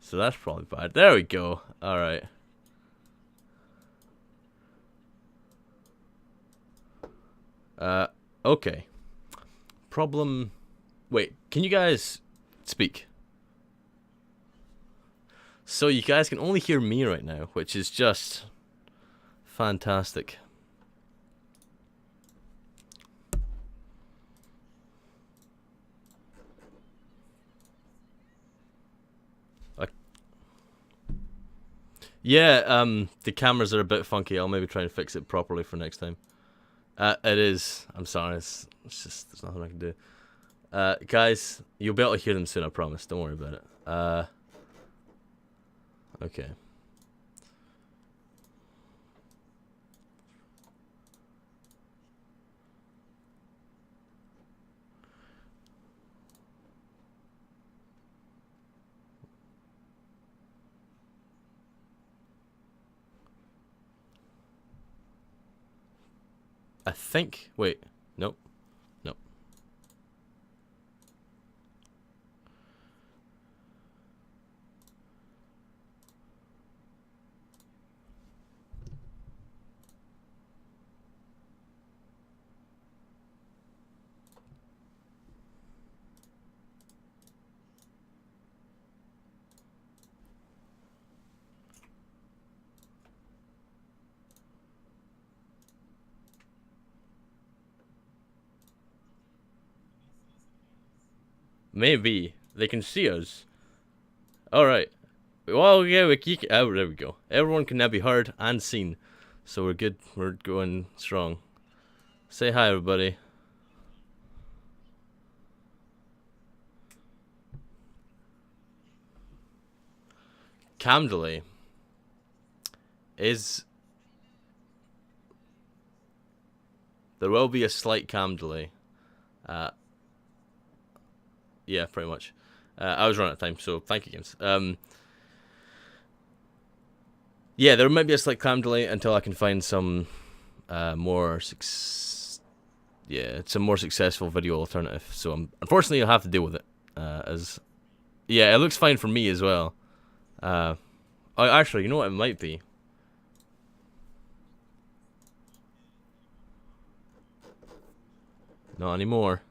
So that's probably bad. There we go. Alright. Okay. Problem... Wait, can you guys speak? So you guys can only hear me right now, which is just fantastic. Yeah, the cameras are a bit funky. I'll maybe try and fix it properly for next time. It is. I'm sorry. It's just, there's nothing I can do. Guys, you'll be able to hear them soon, I promise. Don't worry about it. Okay. I think... Wait. Nope. Nope. Maybe. They can see us. Alright. Well, yeah, oh, there we go. Everyone can now be heard and seen. So we're good. We're going strong. Say hi, everybody. Cam delay is... There will be a slight cam delay. Yeah, pretty much. I was running out of time, so thank you, games. Yeah, there might be a slight cam delay until I can find some some more successful video alternative. So unfortunately, I'll have to deal with it. Yeah, it looks fine for me as well. Actually, you know what it might be? Not anymore.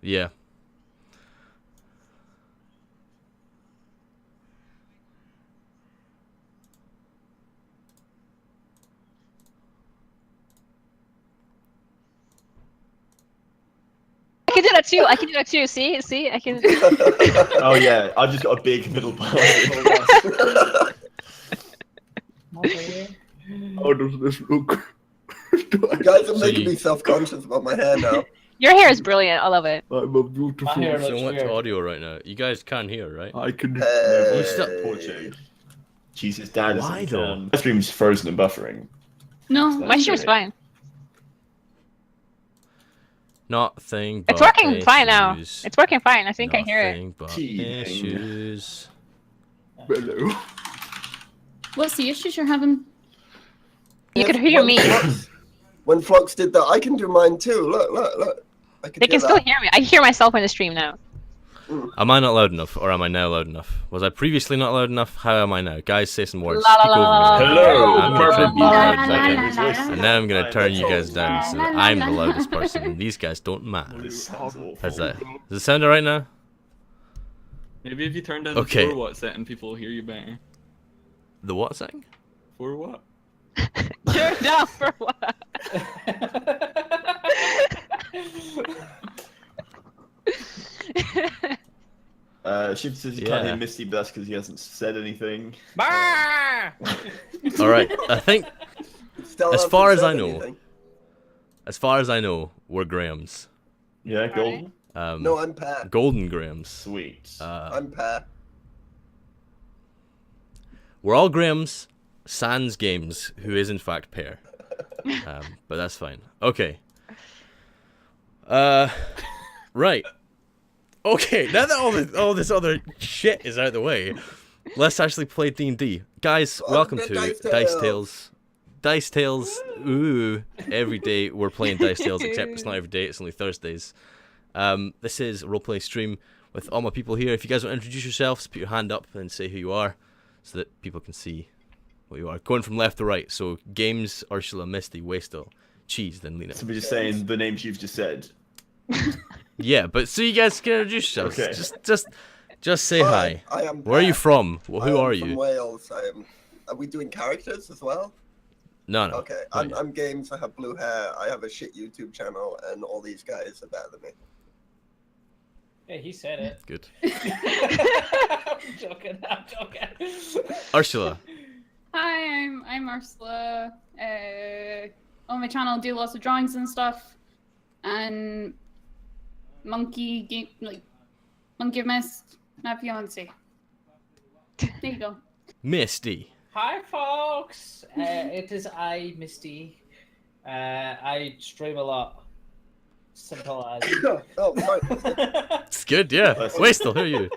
Yeah. I can do that too. I can do that too. See, I can. Oh yeah, I've just got a big middle part. How does this look? You guys are making me self-conscious about my hair now. Your hair is brilliant. I love it. I'm a beautiful. My hair So looks much weird. audio right now. You guys can't hear, right? I can. Hey. Jesus, Dad. Why though? My stream's frozen and buffering. No, my stream's fine. Nothing but It's working fine now. issues. It's working fine. I think I hear it. Nothing but Teething. issues. Hello. What's the issues you're having? You could hear me. When Flux did that, I can do mine too. Look. I can They can do still that. hear me. I hear myself in the stream now. Am I not loud enough, or am I now loud enough? Was I previously not loud enough? How am I now? Guys, say some words. La, la, Speak la, over la, me. Hello. I'm gonna try and be La, loud la, as la, I la, can. la, And now I'm gonna turn you guys down so that La, la, I'm la, the la. loudest person, and these guys don't matter. This sounds awful. How's that? Does it sound alright now? Maybe if you turn down Okay. the 4 watt setting, people will hear you better. The what thing? 4 watt? Turn down for what? Shift says you Yeah. can't hear Misty, but that's because he hasn't said anything. Alright, I think, Still As haven't far as said I know. anything. we're Grahams. Yeah, golden. No, I'm Pat. Golden Grahams. Sweet. I'm Pat. We're all Grahams, sans Games, who is in fact Pear. But that's fine. Okay. Right. Okay, now that all this other shit is out of the way, let's actually play D&D. Guys, welcome to Dice Dice Tales. Tales Dice Tales. Ooh, every day we're playing Dice Tales, except it's not every day. It's only Thursdays. This is a roleplay stream with all my people here. If you guys want to introduce yourselves, put your hand up and say who you are, so that people can see what you are. Going from left to right. So Games, Ursula, Misty, Wastel, Cheese, then Lena. So we're just saying the names you've just said. Yeah, but so you guys can introduce yourselves. Okay. Just say hi. I am. Where are you Pat. from? Well, who are From you? Wales. Are we doing characters as well? No. Okay. I'm Games. I have blue hair. I have a shit YouTube channel, and all these guys are better than me. Yeah, he said it. Good. I'm joking. Ursula. Hi, I'm Ursula. On my channel, do lots of drawings and stuff, and Monkey of Mist, my fiance. There you go. Misty. Hi, folks. It is I, Misty. I stream a lot. Simple as. Oh, sorry. It's good, yeah. Wastel, who are you?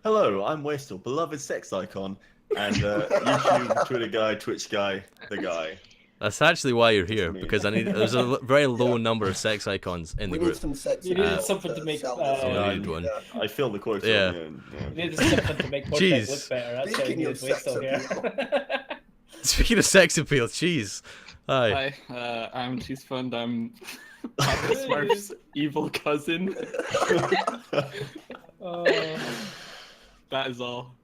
Hello, I'm Wastel, beloved sex icon, and YouTube, Twitter guy, Twitch guy, the guy. That's actually why you're here, me. because there's a very low number of sex icons in the We need group. some sex. You needed something to make, sell this. So Yeah, we need one. I feel the quote. Yeah. On the end, yeah. You needed something to make Portrait Jeez. look better. That's why Speaking you of needed sex Wastel here. Speaking of sex appeal, cheese. Hi. Hi, I'm Cheese Fund. I'm Papa Smurf's evil cousin. Oh, That is all.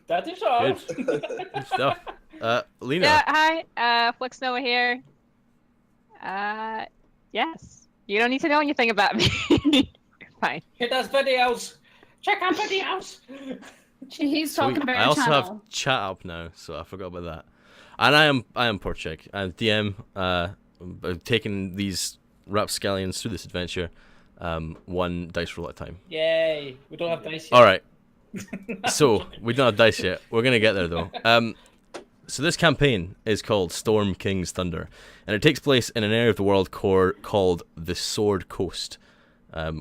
that is all. Good stuff. Lena. Yeah, hi. Flix Nova here. Yes. You don't need to know anything about me. Fine. Hit those videos. Check out videos. He's talking Sweet. about I your also channel. have chat up now, so I forgot about that. And I am Porchek. I'm DM. I've taken these rapscallions through this adventure, one dice roll at a time. Yay. We don't have dice yet. All right. So we don't have dice yet. We're gonna get there though. So this campaign is called Storm King's Thunder, and it takes place in an area of the world called the Sword Coast,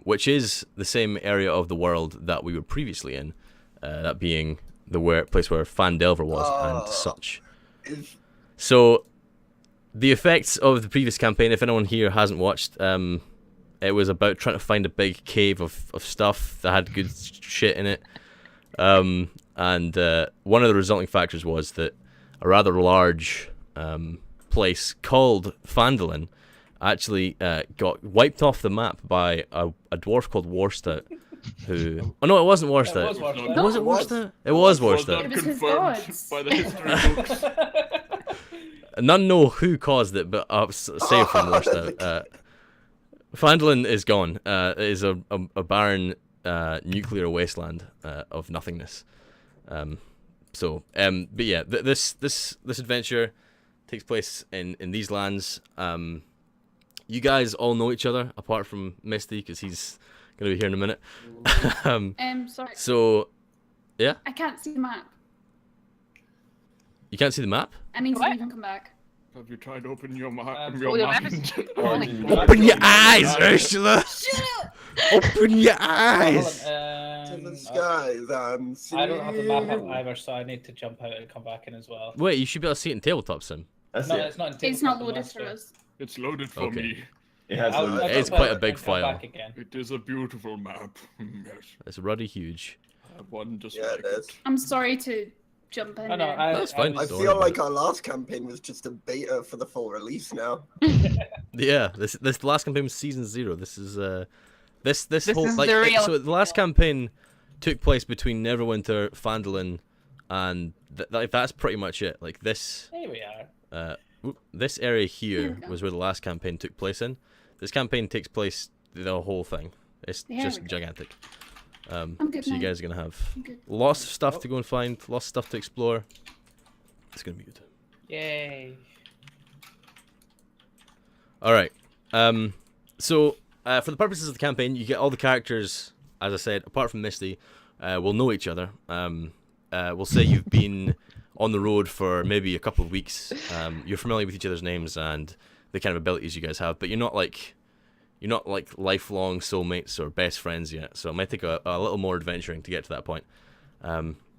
which is the same area of the world that we were previously in, that being the place where Fandelver was and such. So the effects of the previous campaign, if anyone here hasn't watched, it was about trying to find a big cave of stuff that had good shit in it. And one of the resulting factors was that a rather large place called Phandalin actually got wiped off the map by a dwarf called Warstout. Who? Oh no, it wasn't Warstout. It was Warstout. Was it Warstout? It was Was Warstout. not It was his confirmed gods. by the history books. None know who caused it, but save from Warstout. Phandalin is gone. It is a barren nuclear wasteland of nothingness. But yeah, this adventure takes place in these lands. You guys all know each other apart from Misty, because he's gonna be here in a minute. Sorry. So, yeah, I can't see the map. you can't see the map. I need to What? leave and come back. Have you tried opening your, Oh, your the mind? map is- Open your eyes, Ursula. Open your eyes. To the skies and see. I don't have the map up either, so I need to jump out and come back in as well. Wait, you should be able to see it in tabletop sim. That's No, it. it's not in It's not tabletop loaded master. for us. It's loaded for Okay. me. It has I'll loaded. It's jump quite out a big and come file. back again. It is a beautiful map. Yes, It's ruddy huge. I have one just Yeah, like it is. I'm sorry to jump in. Oh, no, there. That's fine. I Don't feel worry like about our last campaign was just a beta for the full release now. Yeah, this the last campaign was season 0. This is this whole is like the real- so the last campaign took place between Neverwinter, Phandalin, and that's pretty much it. Like this Here we are. this area Here here we go. was where the last campaign took place in. This campaign takes place the whole thing. It's There just we go. gigantic. I'm good So you now. guys are gonna have I'm good. lots of stuff to go and find, lots of stuff to explore. It's gonna be good. Yay. All right. So for the purposes of the campaign, you get all the characters, as I said, apart from Misty, will know each other. We'll say you've been on the road for maybe a couple of weeks. You're familiar with each other's names and the kind of abilities you guys have, but you're not like lifelong soulmates or best friends yet. So it might take a little more adventuring to get to that point.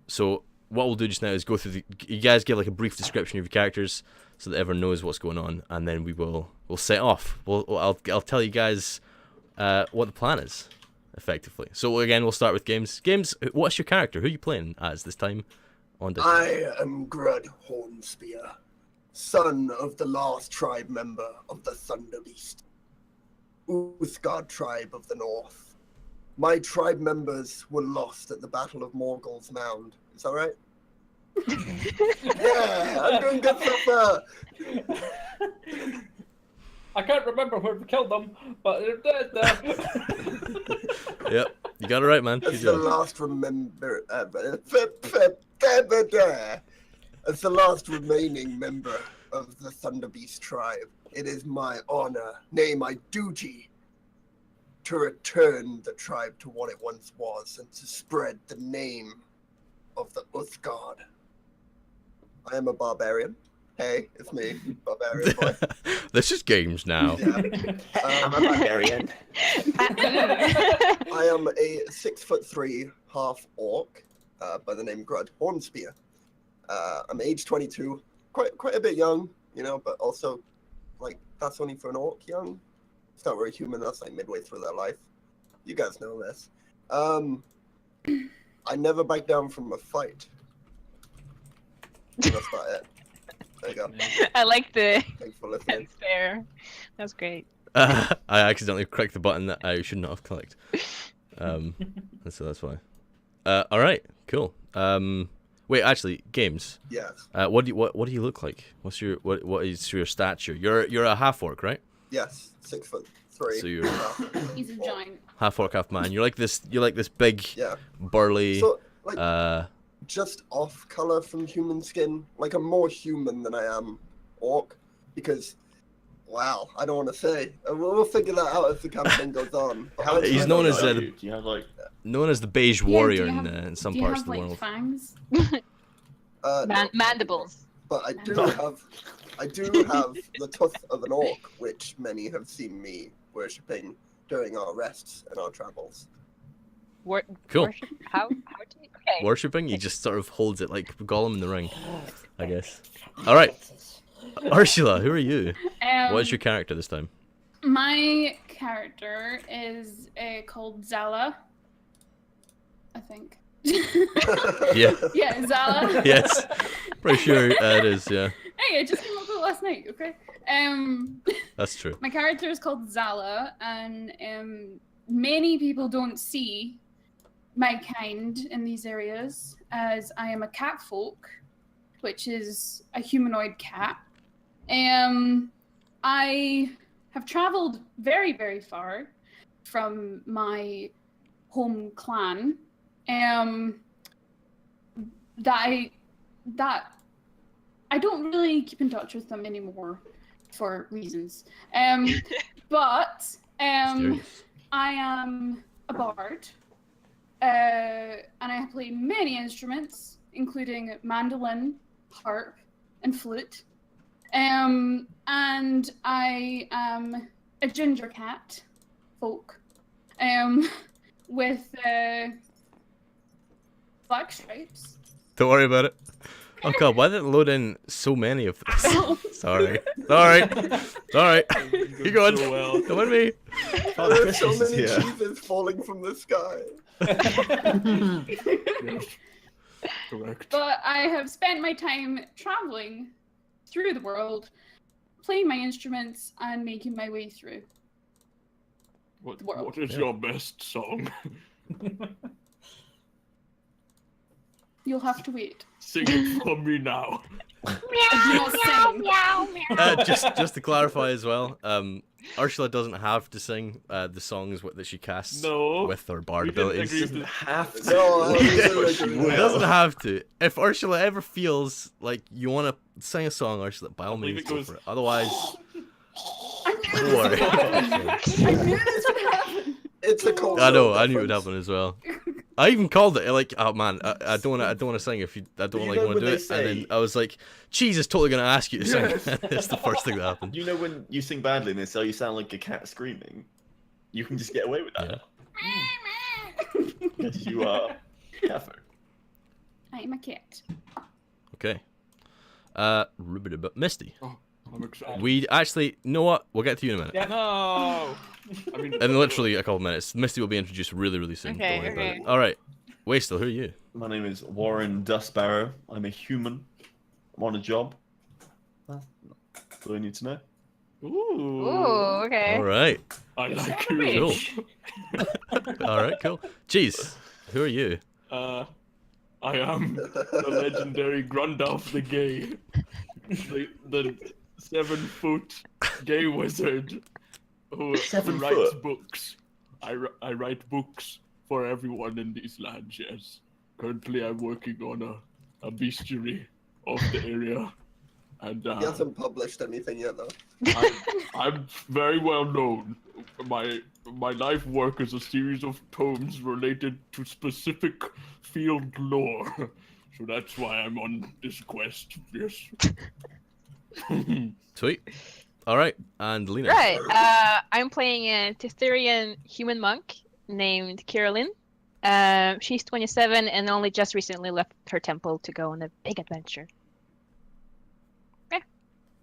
So what we'll do just now is go through you guys give like a brief description of your characters so that everyone knows what's going on, and then we'll set off. I'll tell you guys what the plan is, effectively. So again, we'll start with Games. Games, what's your character? Who are you playing as this time on Discord? I am Grud Hornspear, son of the last tribe member of the Thunder Beast, Uthgard tribe of the north. My tribe members were lost at the Battle of Morgul's Mound. Is that right? Yeah, I'm doing good so far. I can't remember where we killed them, but they're dead now. Yep, you got it right, man. Good As the job. last as the last remaining member of the Thunder Beast tribe, it is my honor, nay, my duty, to return the tribe to what it once was and to spread the name of the Uthgard. I am a barbarian. Hey, it's me, barbarian boy. This is Games now. Yeah. I'm a barbarian. I am a 6'3" half orc by the name Grud Hornspear. I'm age 22, quite a bit young, you know, but also like that's only for an orc young. It's not very human. That's like midway through their life. You guys know this. I never back down from a fight. That's about it. There you go. I like the Thanks for listening. sense there. That's great. I accidentally clicked the button that I should not have clicked. And so that's why. All right, cool. Wait, actually, Games. Yes. What do you look like? What is your stature? You're a half orc, right? Yes. 6'3". So you're He's a giant. half orc, half man. You're like this big, Yeah. burly. So like just off color from human skin. Like I'm more human than I am orc, because wow, I don't want to say. We'll figure that out as the campaign goes on. How He's do known you as know the- you? Do you have like? known as the beige Yeah, warrior do you have- in some Do you parts have of the like world. fangs? No, Mandibles. but I do have the tooth of an orc, which many have seen me worshipping during our rests and our travels. Cool. Worship? How do you? Okay. Worshipping, he just sort of holds it like Gollum in the ring, I guess. All right, Ursula, who are you? What is your character this time? My character is called Zala, I think. Yeah. Yeah, Zala. Yes. Pretty sure it is. Yeah, Hey, I just came up with it last night. Okay. that's true. My character is called Zala, and many people don't see my kind in these areas, as I am a cat folk, which is a humanoid cat. I have traveled very, very far from my home clan. That I don't really keep in touch with them anymore for reasons. But Mysterious. I am a bard, and I play many instruments, including mandolin, harp, and flute. And I am a ginger cat folk, with black stripes. Don't worry about it. Oh god, why did it load in so many of this? Sorry. You go on. So well. Don't mind me. Oh, There are so Christmas is many here. cheeses falling from the sky. Correct. But I have spent my time traveling through the world, playing my instruments and making my way through. What is your best song? You'll have to wait. Sing it for me now. I do not sing. Just to clarify as well, Ursula doesn't have to sing the songs that she casts No. with her bard We didn't abilities. agree Doesn't have to. No, I But really she agree. will. It doesn't have to. If Ursula ever feels like you want to sing a song, Ursula, by all believe means it go goes- for it. Otherwise, I knew don't this would worry. happen. I knew this would happen. It's a cultural I know. I knew it would difference. happen as well. I even called it like, oh man, I don't want to sing if you, I don't You like know want to when do they it. And then say- I was like, cheese is totally gonna ask you to sing. It's the first thing that happened. You know when you sing badly and they say you sound like a cat screaming? You can just get away with that. Yeah. Because you are Cather. I'm a cat. Okay. Misty. Oh, I'm excited. We actually, you know what? We'll get to you in a minute. Yeah. No! I mean, In literally a couple minutes. Misty will be introduced really, really soon. Okay, Don't worry okay. about it. All right. Wastrel, who are you? My name is Warren Dustbarrow. I'm a human. I'm on a job. That's all I need to know. Ooh. Ooh, okay. All right. I like Sound you. rich. All right, cool. Jeez, who are you? I am the legendary Grundalf the Gay. The 7-foot gay wizard who 7 writes foot? books. I write books for everyone in these lands, yes. Currently I'm working on a bestiary of the area. And He hasn't published anything yet, though. I'm very well known. My life work is a series of tomes related to specific field lore. So that's why I'm on this quest, yes. Sweet. All right, and Lena. Right. I'm playing a Titherian human monk named Carolyn. She's 27 and only just recently left her temple to go on a big adventure.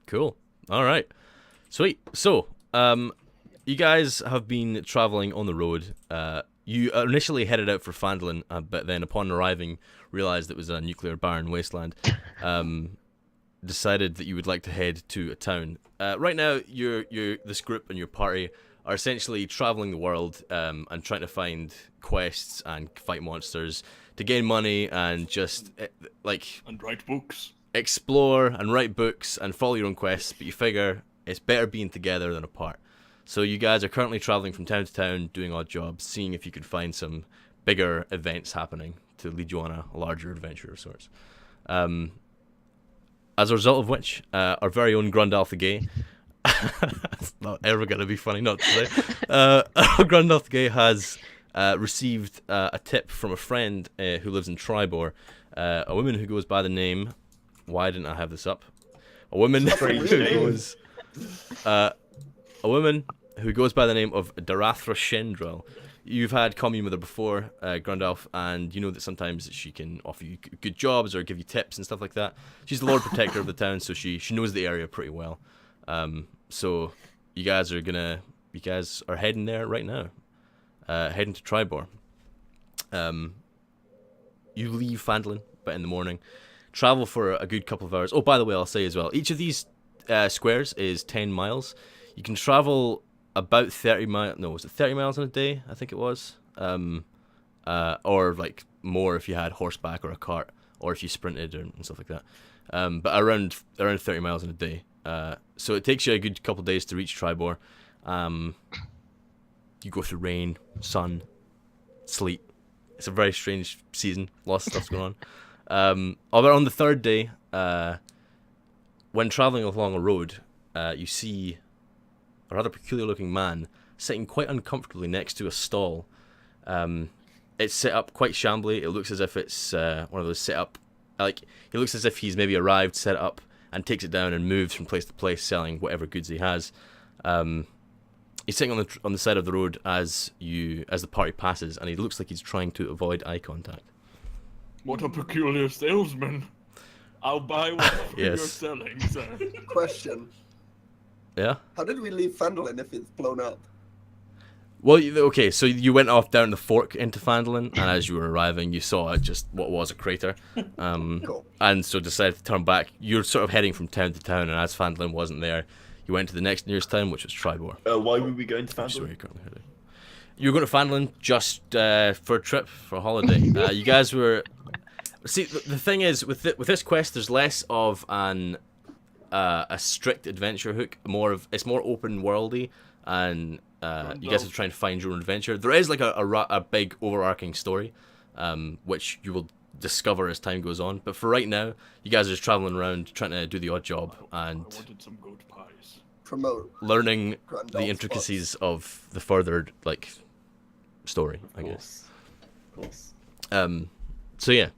Cool. All right. Sweet. So, you guys have been traveling on the road. You initially headed out for Phandalin, but then upon arriving, realized it was a nuclear barren wasteland. Decided that you would like to head to a town. Right now, this group and your party are essentially traveling the world and trying to find quests and fight monsters to gain money and just And write books. explore and write books and follow your own quests, but you figure it's better being together than apart. So you guys are currently traveling from town to town, doing odd jobs, seeing if you could find some bigger events happening to lead you on a larger adventure of sorts. As a result of which, our very own Grundalf the Gay, it's not ever going to be funny not to say, Grundalf the Gay has received a tip from a friend who lives in Tribor, a woman who goes by the name... Why didn't I have this up? A woman Strange who name. goes, by the name of Darathra Shendrel. You've had commune with her before, Grundalf, and you know that sometimes she can offer you good jobs or give you tips and stuff like that. She's the Lord Protector of the town, so she knows the area pretty well. So you guys are heading there right now, heading to Tribor. You leave Phandalin, but in the morning. Travel for a good couple of hours. Oh, by the way, I'll say as well, each of these squares is 10 miles. You can travel about 30 miles. No, was it 30 miles in a day? I think it was. Or like more if you had horseback or a cart, or if you sprinted and stuff like that. But around 30 miles in a day. So it takes you a good couple of days to reach Tribor. You go through rain, sun, sleet. It's a very strange season. Lots of stuff's going on. Although on the third day, when traveling along a road, you see a rather peculiar-looking man sitting quite uncomfortably next to a stall. It's set up quite shambly. It looks as if it's one of those set up, it looks as if he's maybe arrived, set it up, and takes it down and moves from place to place, selling whatever goods he has. He's sitting on the side of the road as the party passes, and he looks like he's trying to avoid eye contact. What a peculiar salesman. I'll buy whatever Yes. you're selling, sir. Question. Yeah. How did we leave Phandalin if it's blown up? Well, okay, so you went off down the fork into Phandalin, and as you were arriving, you saw just what was a crater. Cool. And so decided to turn back. You're sort of heading from town to town, and as Phandalin wasn't there, you went to the next nearest town, which was Tribor. Why were we going to Which is where Phandalin? you're currently heading. You were going to Phandalin just for a trip, for a holiday. You guys were... See, the thing is, with this quest, there's less of a strict adventure hook. It's more open worldy, and you guys are trying to find your own adventure. There is like a big overarching story, which you will discover as time goes on. But for right now, you guys are just traveling around trying to do the odd job and I wanted some goat pies. Promote. learning Grundalf's the intricacies of the further story, I guess. Of course. So yeah,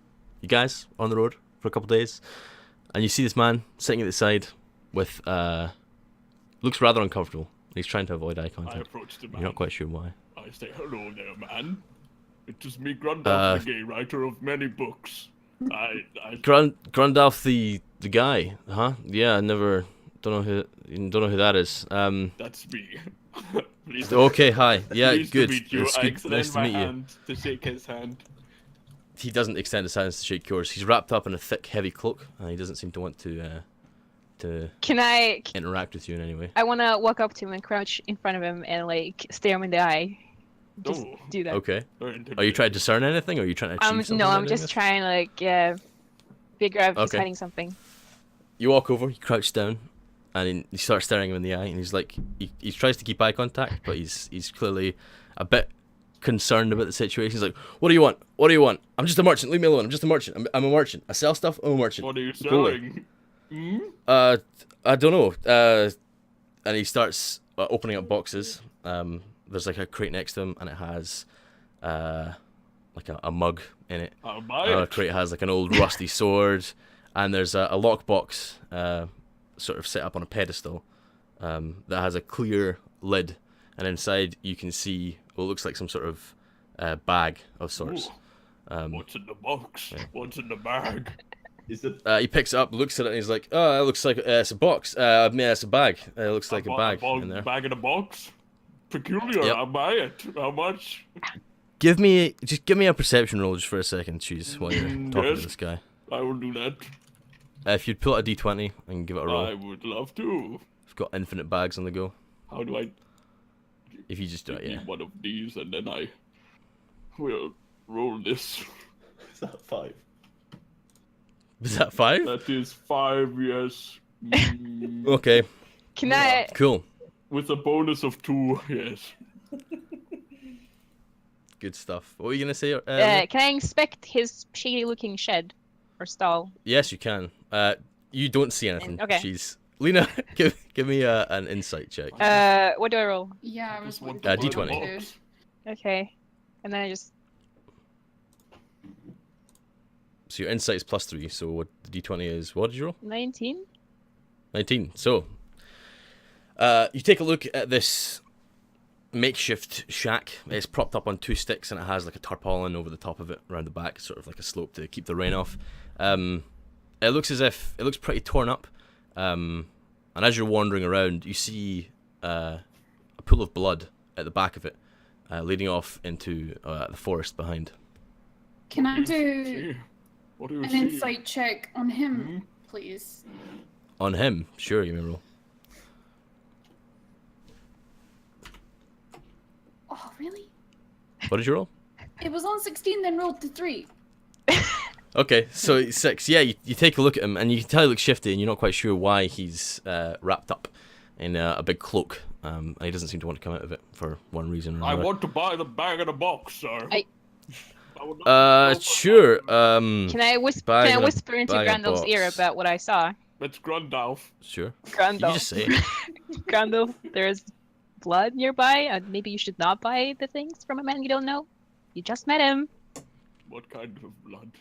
you guys are on the road for a couple of days, and you see this man sitting at the side with looks rather uncomfortable. He's trying to avoid eye I contact. approached the man. You're not quite sure why. I say, hello there, man. It is me, Grundalf, the gay writer of many books. I Grundalf the guy, huh? Yeah, I never don't know who that is. that's me. Pleased Okay, hi. Yeah, pleased good. to meet you. It's I good. extend Nice to my meet you. hand to shake his hand. He doesn't extend his hands to shake yours. He's wrapped up in a thick, heavy cloak, and he doesn't seem to want to Can I? interact with you in any way. I want to walk up to him and crouch in front of him and like stare him in the eye. Just Oh, do that. Okay. very Are you trying to intimidating. discern anything, or are you trying to achieve something? No, by I'm doing just this? trying to like figure out if he's Okay. hiding something. You walk over, you crouch down, and you start staring him in the eye, and he's like, he tries to keep eye contact, but he's clearly a bit concerned about the situation. He's like, "What do you want? What do you want? I'm just a merchant. Leave me alone. I'm just a merchant. I'm a merchant. I sell stuff. I'm a merchant. What are you Go away." selling? Hmm? I don't know. And he starts opening up boxes. There's like a crate next to him, and it has like a mug in it. I'll buy Another it. crate has like an old rusty sword, and there's a lockbox sort of set up on a pedestal that has a clear lid, and inside you can see what looks like some sort of bag of sorts. What's in the box? What's in the bag? Is it? He picks it up, looks at it, and he's like, "Oh, it looks like it's a box. Yeah, it's a bag. It looks like a bag in there." Bag in a box? Peculiar. Yep. I'll buy it. How much? Give me a perception roll just for a second, Cheese, while you're talking to Yes. this guy. I will do that. If you'd pull out a d20 and give it a roll, I would love to. we've got infinite bags on the go. How do I If you just do it, give yeah. me one of these and then I will roll this? Is that 5? Was that 5? That is 5, yes. Mm, Okay, Can I? cool. with a bonus of 2, yes. Good stuff. What were you gonna say? Can I inspect his shady-looking shed or stall? Yes, you can. You don't see anything. Okay. Cheese. Lena, give me an insight check. What do I roll? Yeah, I was Just want wondering. to buy the D20. box. Okay, and then I just. So your insight's +3. So what the d20 is? What did you roll? 19? 19. So, you take a look at this makeshift shack. It's propped up on 2 sticks, and it has like a tarpaulin over the top of it, around the back, sort of like a slope to keep the rain off. It looks as if it looks pretty torn up. And as you're wandering around, you see a pool of blood at the back of it, leading off into the forest behind. Can I do See? What do you an see? insight check on him, please? On him, sure, you may roll. Oh, really? What did you roll? It was on 16, then rolled to 3. Okay, so it's 6. Yeah, you take a look at him, and you can tell he looks shifty, and you're not quite sure why he's wrapped up in a big cloak, and he doesn't seem to want to come out of it for one reason or I another. want to buy the bag in a box, sir. I- would not go for Sure. that. Can I whisper? Bag Can I in a- whisper into bag in a Grandal's ear box. about what I saw? It's Grundalf. Sure. You Grandal, just say it. Grandal, there's blood nearby. Maybe you should not buy the things from a man you don't know. You just met him. What kind of blood?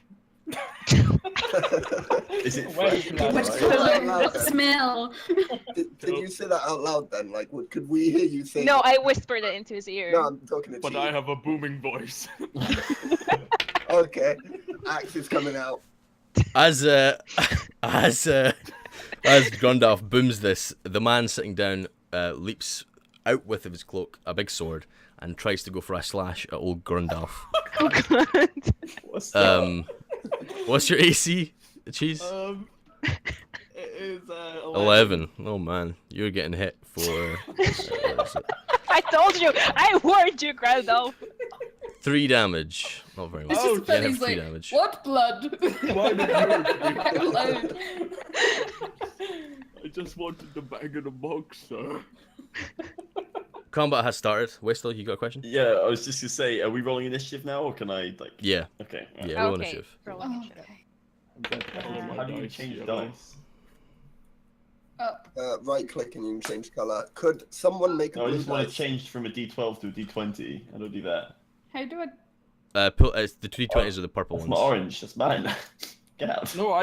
Is it Well, fresh? blood. Which Right. colour? The smell. Did you say that out loud then? Like, could we hear you say? No, I whispered it into his ear. No, I'm talking to But you. I have a booming voice. Okay, axe is coming out. As Grundalf booms this, the man sitting down leaps out with his cloak, a big sword, and tries to go for a slash at old Grundalf. Oh god. What's that? What's your AC, Cheese? It is 11. Oh man, you're getting hit for what is it? I told you. I warned you, Grandal. 3 damage. Not very much. It's Oh, just yeah, funny. He's 3 like, damage. what blood? Why did you- Out loud. I just wanted the bag in a box, sir. Combat has started. Whistle, you got a question? Yeah, I was just gonna say, are we rolling initiative now, or can I like? Yeah. Okay. right. Yeah, roll Okay. initiative. Roll Oh, initiative. okay. How do you change dice? Right click and you can change color. Could someone make a No, I blue just want to dice? change from a D12 to a D20. How do I do that? How do I? It's the 320s are the purple That's ones. my orange. That's mine. Get out. No,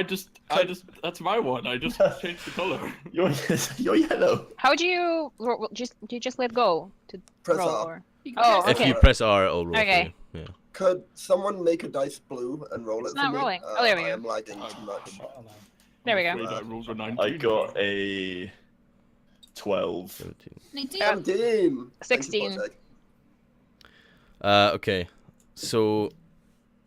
that's my one. I just changed the color. You're yellow. How do you do? You just let go to Press roll, R. or You can Oh, press If okay. you press R, it'll roll Okay. for you. Yeah. Could someone make a dice blue and roll It's it for not me? rolling. Oh, there we I go. am lagging too much. There we go. I'm afraid I rolled a 19. I got a 12. 17. 19. 17. 16. Okay, so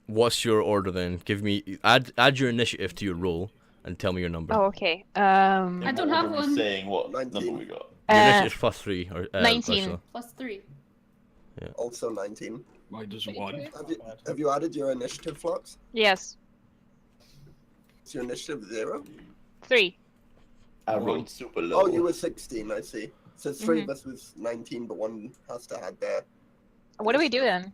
what's your order then? Give me add your initiative to your roll and tell me your number. Oh, okay. I don't have What were we one. saying what 19. number we got? Your Uh, initiative's +3 or 19. Ursula. Plus 3. Also 19. Minus 1. Have you added your initiative, Flux? yes. Is your initiative 0? 3. I rolled super low. Oh, you were 16, I see. So 3 Mhm. of us was 19, but one has to add there. What do we do then?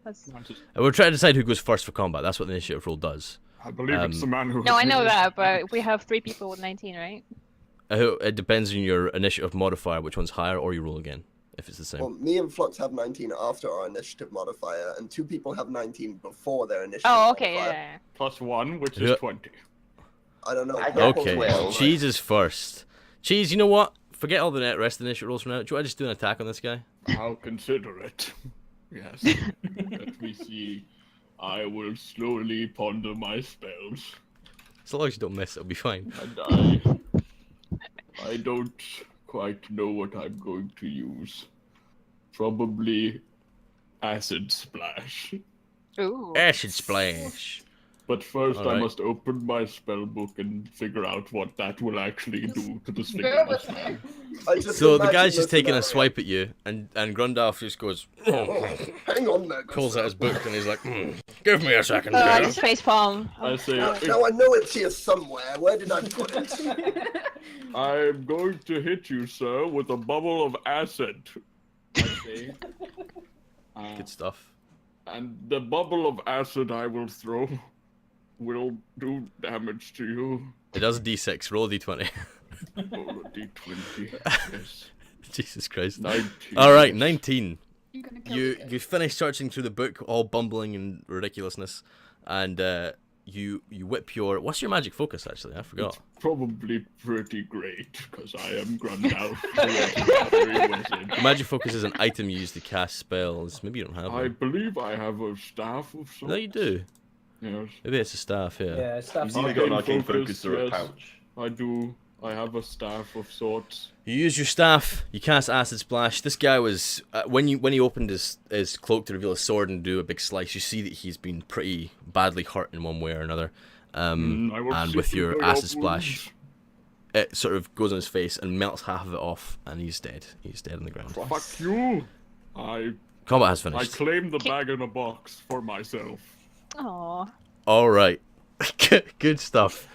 Let's... We're trying to decide who goes first for combat. That's what the initiative roll does. I believe it's the man who. No, I know that, but we have 3 people with 19, right? It depends on your initiative modifier, which one's higher, or you roll again if it's the same. Well, me and Flux have 19 after our initiative modifier, and 2 people have 19 before their initiative Oh, okay, modifier. yeah. Plus 1, which Yeah. is 20. I don't know. I got Okay, 12. Cheese is first. Cheese, you know what? Forget all the rest of the initiative rolls for now. Do you want to just do an attack on this guy? I'll consider it. Yes. Let me see. I will slowly ponder my spells. So long as you don't miss, it'll be fine. And I don't quite know what I'm going to use. Probably acid splash. Ooh. Acid splash. But first I Alright. must open my spell book and figure out what that will actually do to the Bear with stick. me. I just So the imagine guy's just the taking a scenario. swipe at you, and Grundalf just goes, Oh, hang on there. pulls out his Gustav. book, and he's like, give me a second I here. just facepalm. I say, Now I know it's here somewhere. Where did I put it? I'm going to hit you, sir, with a bubble of acid. I say. Good stuff. And the bubble of acid I will throw will do damage to you. It does a d6, roll a d20. Oh, a d20. Yes. Jesus Christ. 19. Alright, 19. I'm gonna kill You the guy. you finish searching through the book, all bumbling and ridiculousness, and you whip your... What's your magic focus, actually? I forgot. It's probably pretty great, because I am Grundalf, the legendary wizard. Magic focus is an item you use to cast spells. Maybe you don't have I one. believe I have a staff of sorts. No, you do. Yes. Maybe it's a staff, yeah. Yeah, stuff. You've either got an Arcane arcane focus, focus or a yes. pouch. I do. I have a staff of sorts. You use your staff, you cast acid splash. This guy was when he opened his cloak to reveal his sword and do a big slice, you see that he's been pretty badly hurt in one way or another. I will And see with to your your acid wounds. splash, it sort of goes on his face and melts half of it off, and he's dead. He's dead on the ground. Fuck you! I Combat has I finished. claim the bag in a box for myself. Aw. All right, good stuff.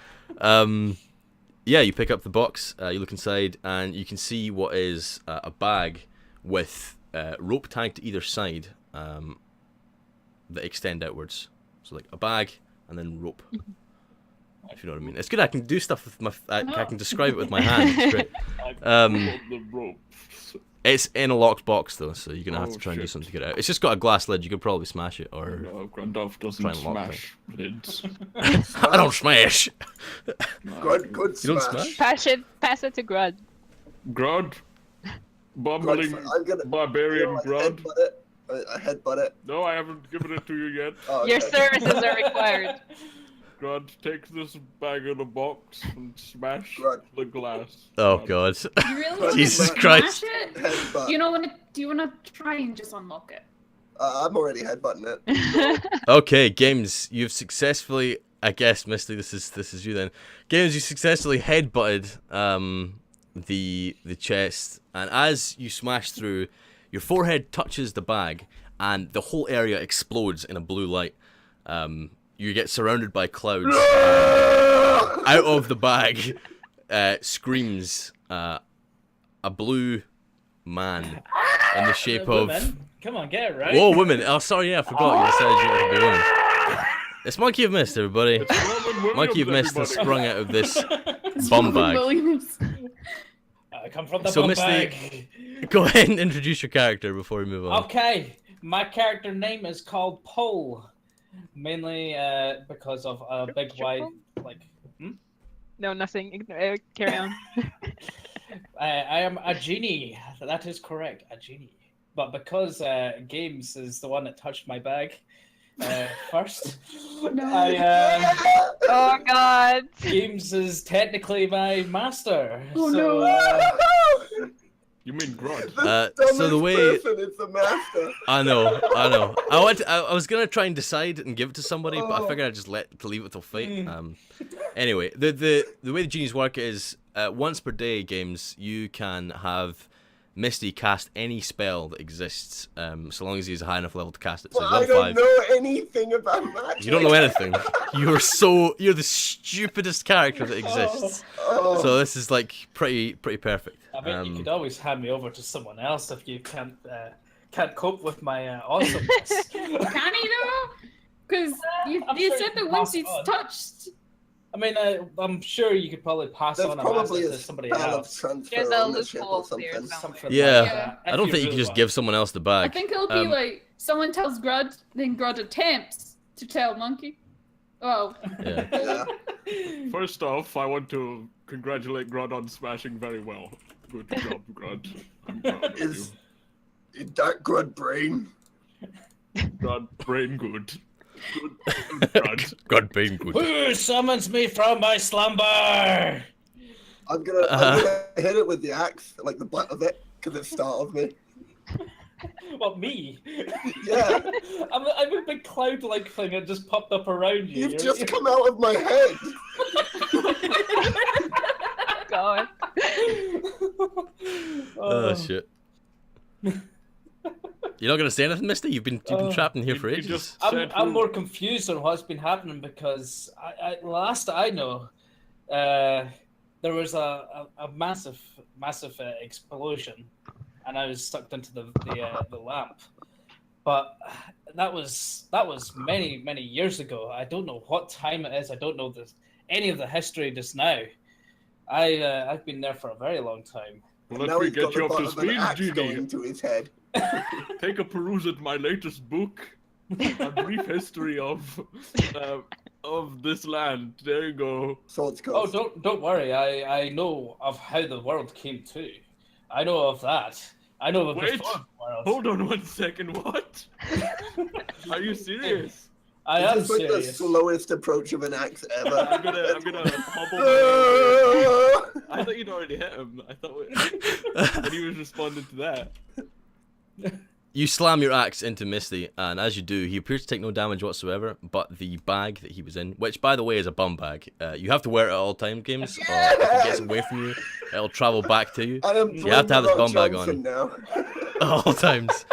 Yeah, you pick up the box. You look inside, and you can see what is a bag with rope tied to either side that extend outwards. So like a bag and then rope. If you know what I mean. It's good. I can do stuff with my. I can describe it with my hand. It's great. I pulled the rope. It's in a locked box though, so you're gonna have to Oh, try and do shit. something to get it out. It's just got a glass lid. You could probably smash it, or No, Grundalf doesn't Try and lock smash lids. I don't smash. Good You don't smash. smash? Pass it to Grud. Grud? Bumbling I'm gonna barbarian Grud? headbutt it. I headbutt it. No, I haven't given it to you yet. Oh, Your okay. services are required. Grud, take this bag in a box and smash Grud. the glass. Oh Grud. god. You really want Jesus to Christ. smash it? Headbutt. Do you know do you want to try and just unlock it? I'm already headbutting it. Okay, Games, you've successfully, I guess, Misty, this is you then. Games, you successfully headbutted the chest, and as you smash through, your forehead touches the bag, and the whole area explodes in a blue light. You get surrounded by clouds. Out of the bag screams a blue man in the shape of... Women. Come on, get it right. Whoa, women! Oh, sorry, yeah, I forgot you said you were to be women. It's Monkey of Mist, everybody. Robin Monkey of Williams, Mist has everybody. sprung out of this It's bum Robin bag. Williams. I come from the So, bum Misty- bag. Go ahead and introduce your character before we move on. Okay, my character name is called Pole, mainly because of a big wide, like. No, nothing. Carry on. I am a genie. That is correct, a genie. But because Games is the one that touched my bag, first. No. Oh God. Games is technically my master. Oh, so, no. You mean Grod? The So the dumbest way person is the master. I know. I was gonna try and decide and give it to somebody, but I figured I'd just leave it till fate. Anyway, the way the genies work is once per day, games you can have Misty cast any spell that exists, so long as he's a high enough level to cast it. So Well, he's I level don't 5. know anything about magic. You don't know anything. You're the stupidest character that exists. Oh. So this is like pretty perfect. I mean, you could always hand me over to someone else if you can't cope with my awesomeness. Can he though? Because you sure said you that once pass he's on. touched. I mean, I'm sure you could probably pass There's on a probably message a to somebody spell of else. transfer There's a ownership or loophole there something. somewhere. Something Yeah, like that, I if don't think you really can just want. give someone else the bag. I think it'll be like someone tells Grud, then Grud attempts to tell Monkey. Oh. Yeah. Yeah. First off, I want to congratulate Grod on smashing very well. Good job, Grod. I'm proud of Is that Grud brain? you. Grod, brain good. Good Grod. God being good. Who summons me from my slumber? I'm gonna hit it with the axe, like the butt of it, because it startled me. What, me? Yeah. I'm a big cloud-like thing that just popped up around you. You've just come out of my head. God. Oh shit. You're not gonna say anything, Misty? You've been trapped in here for You ages. just I'm said I'm who- more confused on what's been happening because last I know, there was a massive explosion, and I was sucked into the lamp. But that was many years ago. I don't know what time it is. I don't know any of the history just now. I've been there for a very long time. Well, Now let me he's got get you the up to butt of an speed, axe Genie. going to his head. Take a peruse at my latest book, A Brief History of this land. There you go. Swords Oh, coast. don't worry. I know of how the world came to. I know of that. I know of Wait, before the world. Hold on 1 second. What? Are you serious? I am It's like the serious. slowest approach of an axe ever. I'm gonna hobble. My I thought you'd already hit him. I thought when he was responding to that. You slam your axe into Misty, and as you do, he appears to take no damage whatsoever, but the bag that he was in, which by the way is a bum bag, you have to wear it at all time, games, or if it gets away from you, it'll travel back to you. I am You have to have this Brock bum bag Johnson now. At all times.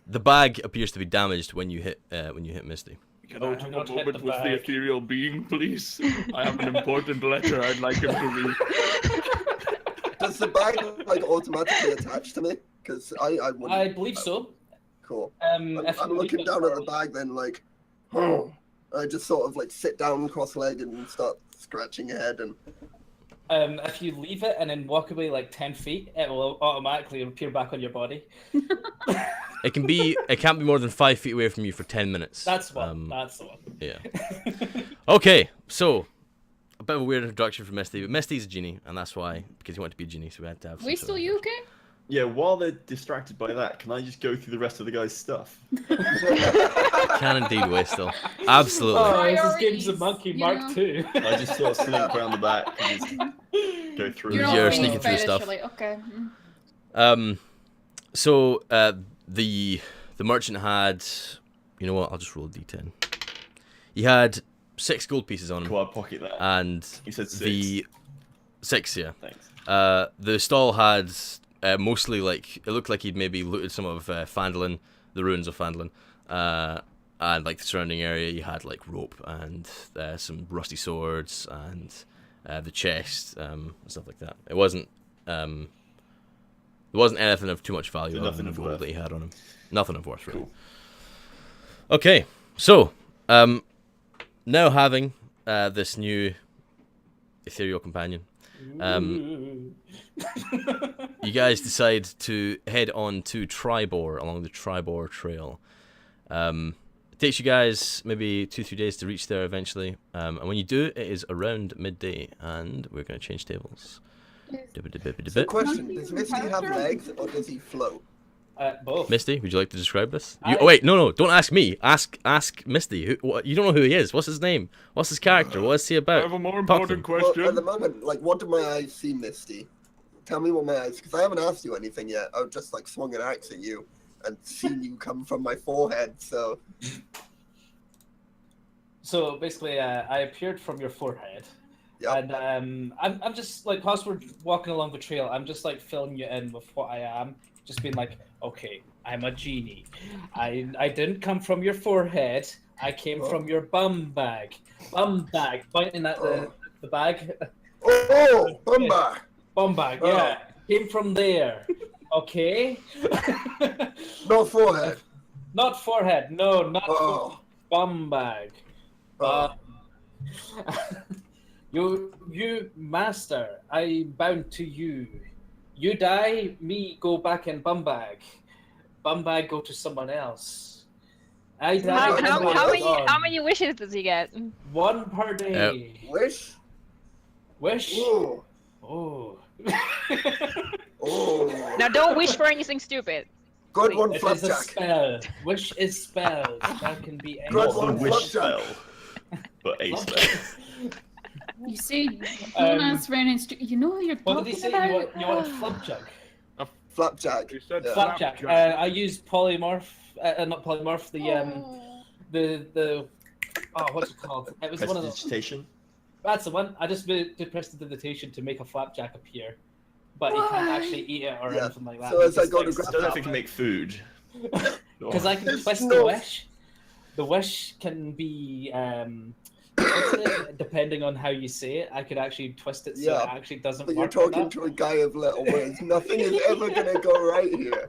The bag appears to be damaged when you hit Misty. Can Oh, I do have not a hit moment the with the bag. ethereal being, please? I have an important letter I'd like him to read. Does the bag like automatically attach to me? Because I wouldn't. I believe so. Cool. If I'm you leave looking it down for- at the bag, then like, oh. I just sort of like sit down cross-legged and start scratching your head and. If you leave it and then walk away like 10 feet, it will automatically appear back on your body. It can't be more than 5 feet away from you for 10 minutes. That's one. That's the one. Yeah. Okay, so a bit of a weird introduction for Misty, but Misty's a genie, and that's why, because he wanted to be a genie, so we had to have. some We sort still of- you okay? Yeah, while they're distracted by that, can I just go through the rest of the guy's stuff? Can indeed, Wastill. Absolutely. Oh, this is Priorities, Games of Monkey you Mark know? II. I just sort of slink around the back and just go through. You're You're You're not sneaking really through stuff. like, okay. So the merchant had, you know what? I'll just roll a d10. He had 6 gold pieces on him, Cool, I'll pocket that. and You said 6. the 6, yeah. Thanks. The stall had mostly like it looked like he'd maybe looted some of Phandalin, the ruins of Phandalin, and like the surrounding area. You had like rope and some rusty swords and the chest, and stuff like that. It wasn't there wasn't anything of too much value So other nothing than the of gold worth. that he had on him. Nothing of worth, really. Cool. Okay, so now having this new ethereal companion, you guys decide to head on to Tribor along the Tribor Trail. It takes you guys maybe 2-3 days to reach there eventually, and when you do, it is around midday, and we're going to change tables. So question: Does Misty have Character? legs or does he float? Both. Misty, would you like to describe this? I- Oh wait, no, don't ask me. Ask Misty. You don't know who he is. What's his name? What's his character? What is he I about? have a more Talk to important him. question. Well, at the moment, like, what do my eyes see, Misty? Tell me what my eyes, because I haven't asked you anything yet. I've just like swung an axe at you and seen you come from my forehead. So So basically, I appeared from your forehead, Yep. and I'm just like, whilst we're walking along the trail, I'm just like filling you in with what I am, just being like, okay, I'm a genie. I didn't come from your forehead. I came from your bum bag, pointing at the bag. oh, Bumba. Bum bag, yeah, came from there. Okay. No forehead. Not forehead. No, not Oh. bum bag. Oh. You master, I bound to you. You die, me go back in bum bag. Bum bag go to someone else. I die. How many wishes does he get? One per day. Wish. Wish. Oh. Oh. Oh. Now don't wish for anything stupid. Good one, It is a Flapjack. spell. Wish is spell. That can be any Good Not the one, wish Flapjack. spell, but a spell. You say don't ask for any you know who you're What did talking he say? about? You want flapjack? Flapjack. You said Yeah. Flapjack. I used polymorph. Not polymorph. The what's it called? It was one of those. Prestidigitation. That's the one. I just did prestidigitation to make a flapjack appear, but you can't Why? actually eat it or Yeah. anything like that. So as I go to grab I don't know if you can make food. Because I can There's twist no- the wish. The wish can be depending on how you say it. I could actually twist it so Yeah, it actually doesn't But you're work. like talking that. to a guy of little words. Nothing is ever gonna go right here.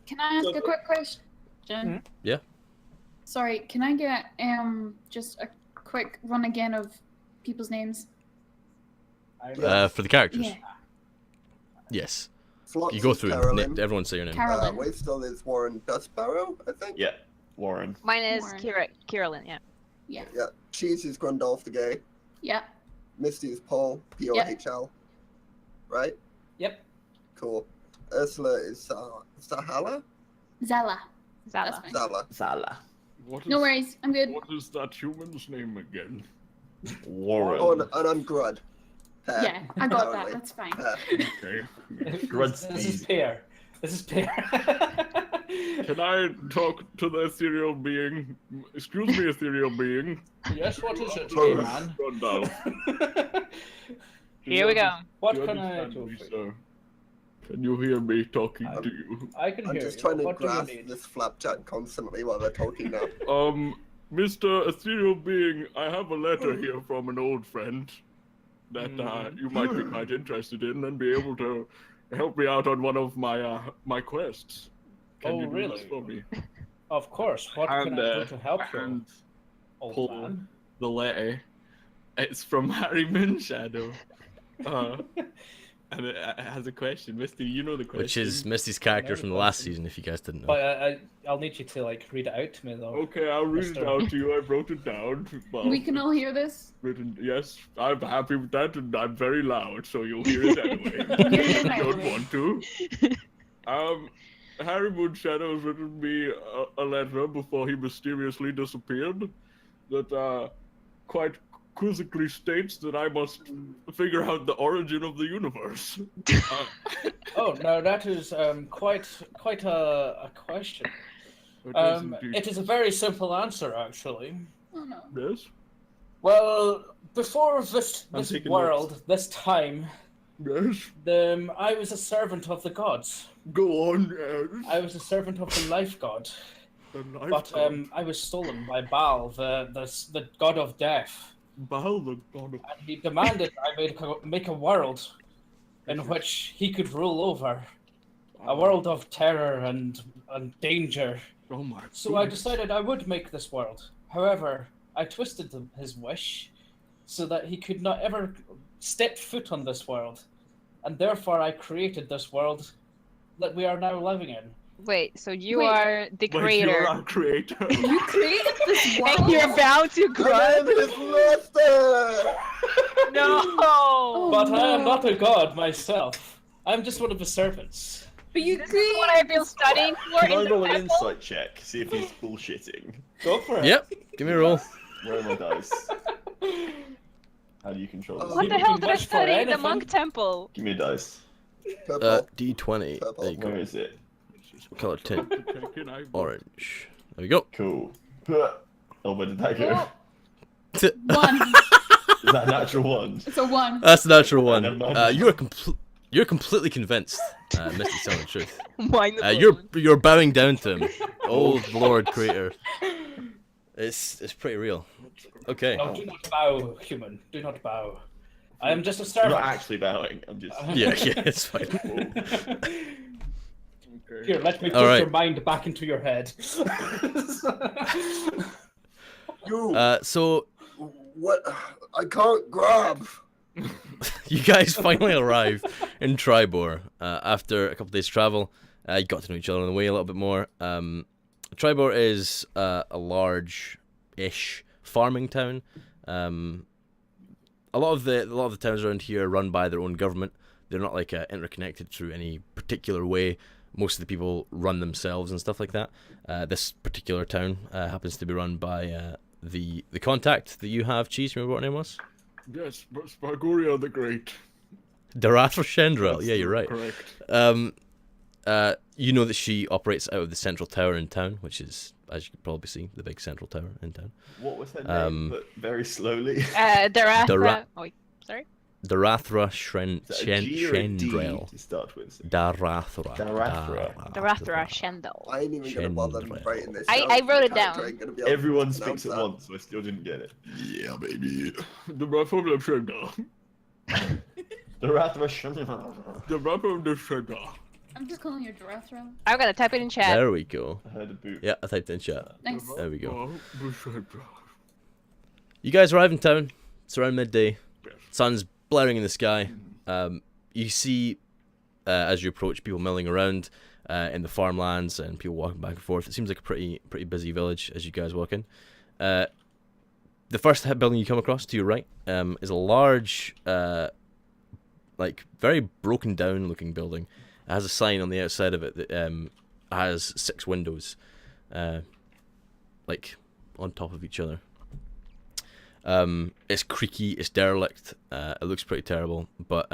Can I ask a quick question? Mhm. Yeah. Sorry, can I get just a quick run again of people's names? For the characters. Yeah. Yes. Flox You go is through Carolyn. it. Everyone say your name. Carolyn. Waitstill is Warren Dustbarrow, I think. Yeah, Warren. Mine is Warren. Carolyn, yeah. Yeah. Yeah. Cheese is Grundolf the Gay. Yeah. Misty is Paul, P-O-H-L. Right? Yep. Cool. Ursula is Sahala? Zala. That's Zala. fine. Zala. Zala. What No is- worries. I'm good. What is that human's name again? Warren. Oh, and I'm Grud. Pear, Yeah, I got that. apparently. That's fine. Pear. Okay. Grud's This is speed. pear. This is pear. Can I talk to the ethereal being? Excuse me, ethereal being. Yes, what is it, Oh. man? Rundle. Here we go. What Do you can I understand do me, for you? sir? Can you hear me talking to you? I can I'm hear just you. trying to What do you grasp need? this flapjack constantly while they're talking now. Mr. Ethereal Being, I have a letter here from an old friend that you might be quite interested in and be able to help me out on one of my quests. Can Oh, you do really? this for me? Of course. What can I do to help you, And old pull man? the letter. It's from Harry Moonshadow. And it has a question. Misty, you know the question. Which is Misty's character from the last season, if you guys didn't know. But I'll need you to like read it out to me though. Okay, I'll read it Mister. out to you. I wrote it down. Well, We can all hear this. written. Yes, I'm happy with that, and I'm very loud, so you'll hear it anyway. Hear it if you don't anyway. want to. Harry Moonshadow has written me a letter before he mysteriously disappeared that quite quizzically states that I must figure out the origin of the universe. Oh no, that is quite a question. It is indeed. It is a very simple answer actually. Oh no. Yes? Well, before this I'm this taking world, notes. this time, Yes? I was a servant of the gods. Go on, yes. I was a servant of the life god. The life But god. I was stolen by Baal, the god of death, Baal, the god of... and he demanded I make a world in which he could rule over, a world of terror and danger. Oh my So I goodness. decided I would make this world. However, I twisted his wish so that he could not ever step foot on this world, and therefore I created this world that we are now living in. Wait, so you Wait. are the Wait, creator. you're our creator. You created this world. And you're bound to My Grud? name is Lester! No! Oh, But I am no. not a god myself. I'm just one of the servants. But you This is what I've been studying for Can I in the roll an temple. insight check? See if he's bullshitting. Go for it. Yep. Give me a roll. Where are my dice? How do you control this? What You the can hell did I wish for study in the anything. monk temple? Give me a dice. Purple. D20. There you Where go. is it? Color tint. Can I- Orange. There we go. Cool. Oh, where did that go? Oh, 1. Is that a natural one? It's a 1. That's the natural one. Never mind. You're completely convinced, Misty, telling the truth. Mine the You're bowing down to him. Oh Lord Creator. It's pretty real. Okay. No, do not bow, human. Do not bow. I am just a I'm servant. not actually bowing. I'm just. Yeah, it's fine. Okay. Here, let me All put right. your mind back into your head. You. So What? I can't grab. you guys finally arrive in Tribor after a couple days travel. You got to know each other on the way a little bit more. Tribor is a large-ish farming town. A lot of the towns around here are run by their own government. They're not like interconnected through any particular way. Most of the people run themselves and stuff like that. This particular town happens to be run by the contact that you have. Cheese, remember what her name was? Yes, but Spargoria the Great. Darathra Shendrel. Yeah, you're right. Correct. You know that she operates out of the central tower in town, which is, as you can probably see, the big central tower in town. What was her name? But very slowly. Darathra. Dara- Oh, wait, sorry. Darathra Is that a G or a D Shendrel. to start with? Darathra. Darathra Shendel. I ain't even gonna bother Shendrel. writing this. I down. wrote it Character down. ain't gonna be able to Everyone pronounce speaks at that. once, so I still didn't get it. Yeah, baby. The Rapper of the Shredder. The Rathra. The Rapper of the Shredder. I'm just calling you Darathra. I'm gonna type it in chat. There we go. I heard a boot. Yeah, I typed it in chat. Nice. There we go. The Shredder. You guys arrive in town. It's around midday. Yes. Sun's blaring in the sky. You see, as you approach, people milling around in the farmlands and people walking back and forth. It seems like a pretty busy village as you guys walk in. The first building you come across to your right is a large, like very broken down looking building. It has a sign on the outside of it that has 6 windows, like on top of each other. It's creaky, it's derelict, it looks pretty terrible, but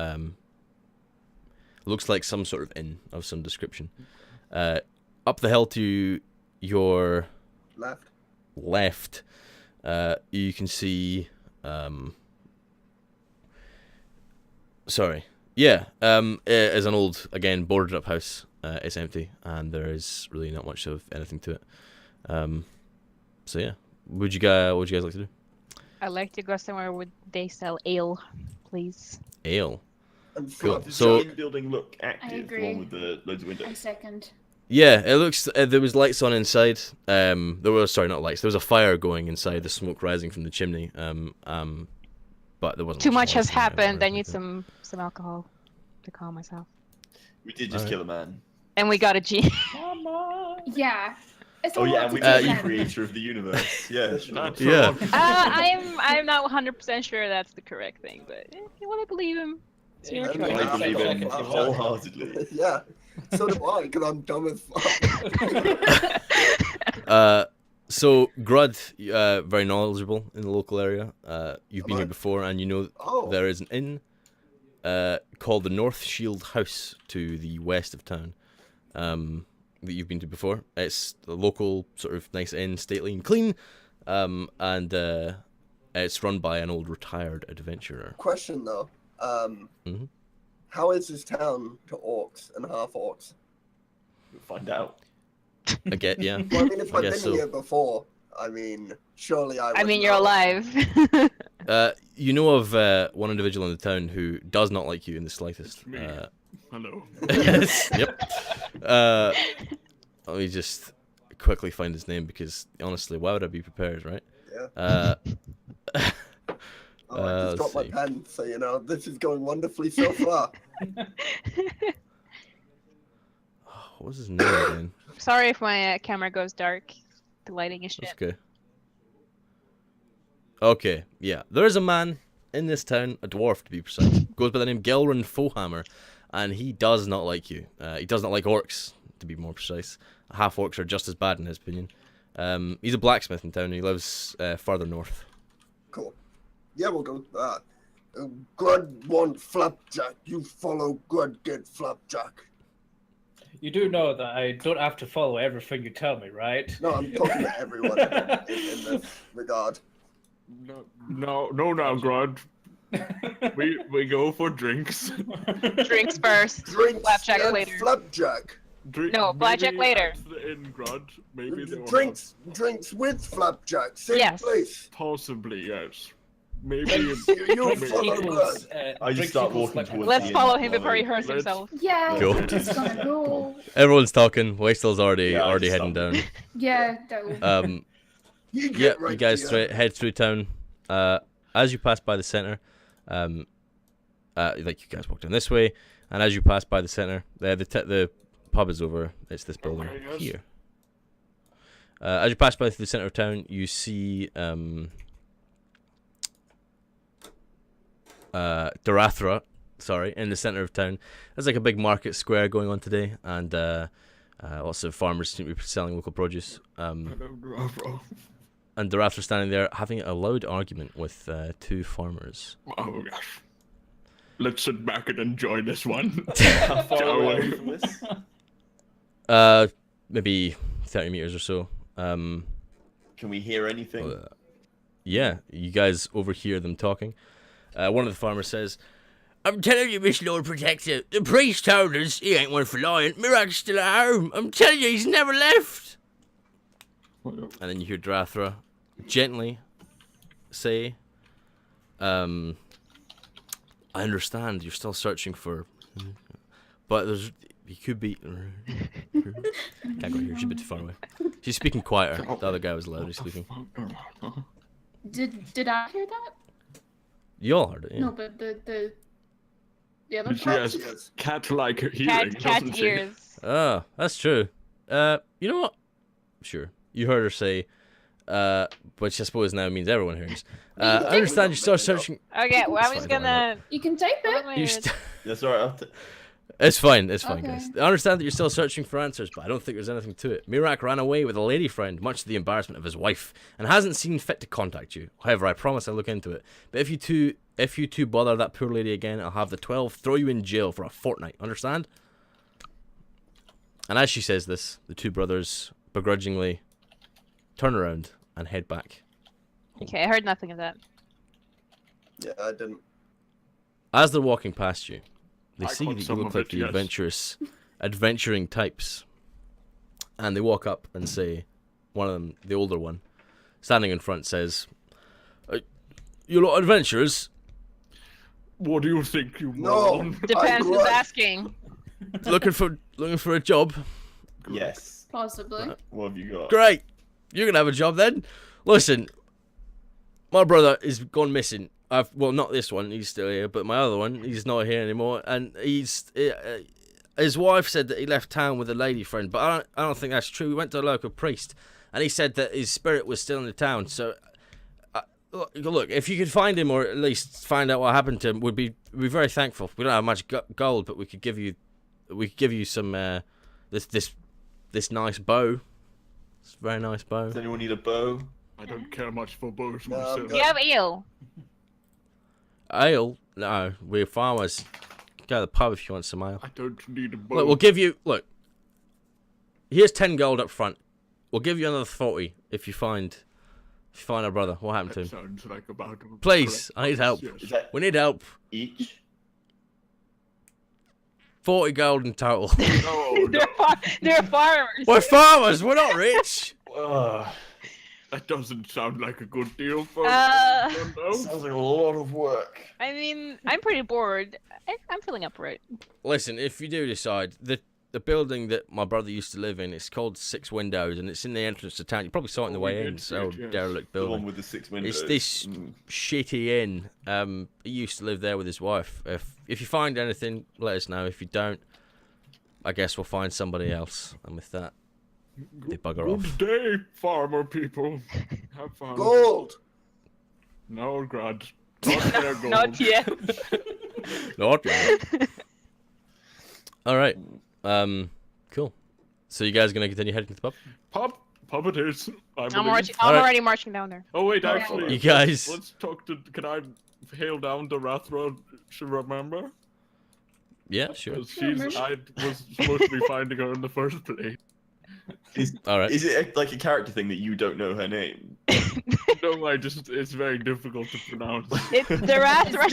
looks like some sort of inn of some description. Up the hill to your left, you can see, it is an old, again, boarded up house. It's empty, and there is really not much of anything to it. So yeah, what would you guys like to do? I'd like to go somewhere where they sell ale, please. Ale. Cool. So- So, the building look active, the agree. one with the loads of I windows. second. Yeah, it looks. There was lights on inside. There was not lights. There was a fire going inside. The smoke rising from the chimney. But there wasn't Too much light has in there or happened. I anything. need some alcohol to calm myself. We did just Alright. kill a man. And we got a G. Yeah. It's a Oh yeah, lot and we to met take the in. creator of the universe. Yeah, sure. That's Yeah. all. I'm not 100% sure that's the correct thing, but you want to believe him. It's your Yeah, choice. I believe him Wow. wholeheartedly. Yeah. So do I, because I'm dumb as fuck. So Grud, very knowledgeable in the local area. You've been here before, and you know Oh. there is an inn called the North Shield House to the west of town. That you've been to before. It's a local sort of nice inn, stately and clean, and it's run by an old retired adventurer. Question though. Mhm. How is this town to orcs and half orcs? We'll find out. Again, yeah. Well, I mean, if I I've guess been so. here before, I mean, surely I. I would mean, you're know. alive. You know of one individual in the town who does not like you in the slightest. It's me. Hello. Yes. Yep. Let me just quickly find his name because honestly, why would I be prepared, right? Yeah. Oh, I just let's dropped my see. pen, so you know this is going wonderfully so far. What was his name again? Sorry if my camera goes dark. The lighting is That's shit. okay. Okay, yeah. There is a man in this town, a dwarf to be precise, goes by the name Gelrin Fohammer, and he does not like you. He does not like orcs, to be more precise. Half orcs are just as bad in his opinion. He's a blacksmith in town, and he lives further north. Cool. Yeah, we'll go with that. Grud want flapjack. You follow Grud get flapjack. You do know that I don't have to follow everything you tell me, right? No, I'm talking to everyone in this regard. No, now, Grud. We go for drinks. Drinks first. Drinks Flapjack and later. Flapjack. No, flapjack maybe later. at the inn, Grud. Maybe they will Drinks with flapjack. Same Yes. place. have- Possibly, yes. Maybe. You follow Grud. I just start walking towards Let's the follow inn him before he while hurts himself. Yeah, Cool. we're just gonna go. Everyone's talking. Waistel's already Yeah, I already just heading down. Yeah, go. You get Yeah, right you guys to head through town. As you pass by the center, like you guys walk down this way, and as you pass by the center, the pub is over. It's this building Okay, yes. here. As you pass by the center of town, you see Darathra. Sorry, in the center of town. There's like a big market square going on today, and lots of farmers seem to be selling local produce. And Darathra standing there having a loud argument with two farmers. Oh gosh. Let's sit back and enjoy this one. How far Shall away are we? we from this? Maybe 30 meters or so. Can we hear anything? Yeah, you guys overhear them talking. One of the farmers says, "I'm telling you, Miss Lord Protector, the priest told us he ain't one for lying. Mirac's still at home. I'm telling you, he's never left." And then you hear Darathra gently say, "I understand you're still searching for, but you could be." Can't go here. She's a bit too far away. She's speaking quieter. The other guy was loudly speaking. Did I hear that? You all heard it. Yeah. No, but the other She part. has cat-like hearing, Cat doesn't she? ears. Oh, that's true. You know what? Sure. You heard her say, which I suppose now means everyone hears. I understand you start searching. Okay, well, It's I'm just fine, don't worry gonna. You can type it. You That's alright. It's fine, it's fine, Okay. guys. I understand that you're still searching for answers, but I don't think there's anything to it. Mirak ran away with a lady friend, much to the embarrassment of his wife, and hasn't seen fit to contact you. However, I promise I'll look into it. But if you two bother that poor lady again, I'll have the 12 throw you in jail for a fortnight. Understand? And as she says this, the two brothers begrudgingly turn around and head back. Okay, I heard nothing of that. Yeah, I didn't. As they're walking past you, they I see caught that you some look of like it, the yes. adventuring types. And they walk up and say, one of them, the older one, standing in front, says, "You lot adventurers? What do you think, you No. moron? Depends who's grudge. asking. looking for a job? Yes. Possibly. What have you got? Great, you're gonna have a job then. Listen, my brother is gone missing. Well, not this one, he's still here, but my other one, he's not here anymore. And his wife said that he left town with a lady friend, but I don't think that's true. We went to a local priest, and he said that his spirit was still in the town. So, look, if you could find him, or at least find out what happened to him, we'd be very thankful. We don't have much gold, but we could give you some this nice bow. It's a very nice bow. Does anyone need a bow? I don't care much for bows No, I'm myself. good. Do you have eel? Ale? No, we're farmers. Go to the pub if you want some ale. I don't need a bow. Look, we'll give you. Look, here's 10 gold up front. We'll give you another 40 if you find our brother. What happened to That him? sounds like about Please, correct. I need help. Yes. Is that We need help. each? 40 gold in total. No, no, They're farmers. We're farmers. We're not rich. that doesn't sound like a good deal for. Sounds like a lot of work. I mean, I'm pretty bored. I'm feeling up for it. Listen, if you do decide, the building that my brother used to live in, it's called Six Windows, and it's in the entrance to town. You probably saw it on the Oh, way we in. did It's see an it, old yes. derelict The one building. with the 6 windows. It's this shitty inn. He used to live there with his wife. If you find anything, let us know. If you don't, I guess we'll find somebody else. And with that, they bugger off. Good day, farmer people. Have fun. Gold. No, Grud. Not their gold. Not yet. Not yet. All right. Cool. So you guys gonna continue heading to the pub? Pub it is. I I'm believe. already marching down there. Oh wait, Okay. actually, You guys- Let's talk to. Can I hail down to Rathra? Should remember. Yeah, sure. 'Cause I was supposed to be finding her in the first place. All right. Is it like a character thing that you don't know her name? No, it's very difficult to pronounce. It's the Rathra.